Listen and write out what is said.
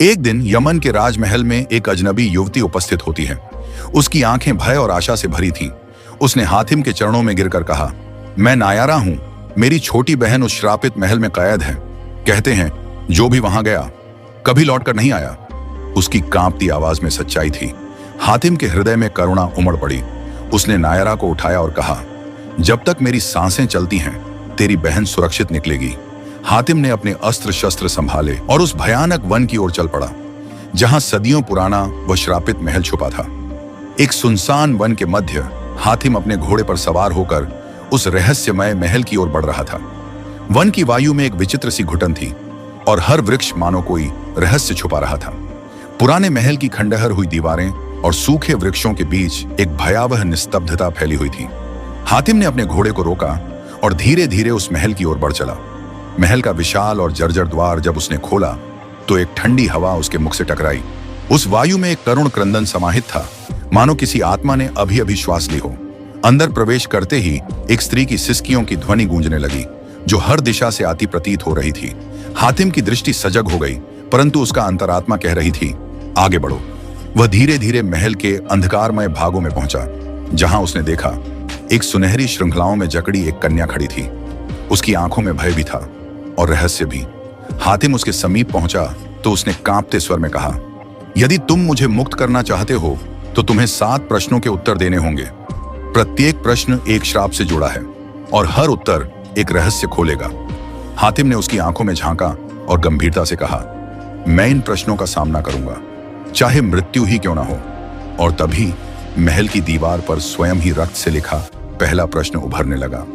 एक दिन यमन के राजमहल में एक अजनबी युवती उपस्थित होती है। उसकी आंखें भय और आशा से भरी थीं। उसने हातिम के चरणों में गिरकर कहा, मैं नायारा हूं, मेरी छोटी बहन उस श्रापित महल में कैद है। कहते हैं जो भी वहां गया कभी लौटकर नहीं आया। उसकी कांपती आवाज में सच्चाई थी। हातिम के हृदय में करुणा उमड़ पड़ी। उसने नायरा को उठाया और कहा, जब तक मेरी सांसें चलती हैं तेरी बहन सुरक्षित निकलेगी। हातिम ने अपने अस्त्र शस्त्र संभाले और उस भयानक वन की ओर चल पड़ा जहां सदियों पुराना वह श्रापित महल छुपा था। एक सुनसान वन के मध्य हातिम अपने घोड़े पर सवार होकर उस रहस्यमय महल की ओर बढ़ रहा था। वन की वायु में एक विचित्र सी घुटन थी और हर वृक्ष मानो कोई रहस्य छुपा रहा था। पुराने महल की खंडहर हुई दीवारें और सूखे वृक्षों के बीच एक भयावह निस्तब्धता फैली हुई थी। हातिम ने अपने घोड़े को रोका और धीरे धीरे उस महल की ओर बढ़ चला। महल का विशाल और जर्जर द्वार जब उसने खोला तो एक ठंडी हवा उसके मुख से टकराई। उस वायु में एक करुण क्रंदन समाहित था, मानो किसी आत्मा ने अभी अभी श्वास ली हो। अंदर प्रवेश करते ही एक स्त्री की सिसकियों की ध्वनि गूंजने लगी जो हर दिशा से आती प्रतीत हो रही थी। हातिम की दृष्टि सजग हो गई, परंतु उसका अंतरात्मा कह रही थी, आगे बढ़ो। वह धीरे धीरे महल के अंधकारमय भागों में पहुंचा जहां उसने देखा एक सुनहरी श्रृंखलाओं में जकड़ी एक कन्या खड़ी थी। उसकी आंखों में भय भी था और रहस्य भी। हातिम उसके समीप पहुंचा तो उसने कांपते स्वर में कहा, यदि तुम मुझे मुक्त करना चाहते हो तो तुम्हें 7 प्रश्नों के उत्तर देने होंगे। प्रत्येक प्रश्न एक श्राप से जुड़ा है और हर उत्तर एक रहस्य खोलेगा। हातिम ने उसकी आंखों में झांका और गंभीरता से कहा, मैं इन प्रश्नों का सामना करूंगा, चाहे मृत्यु ही क्यों ना हो। और तभी महल की दीवार पर स्वयं ही रक्त से लिखा पहला प्रश्न उभरने लगा।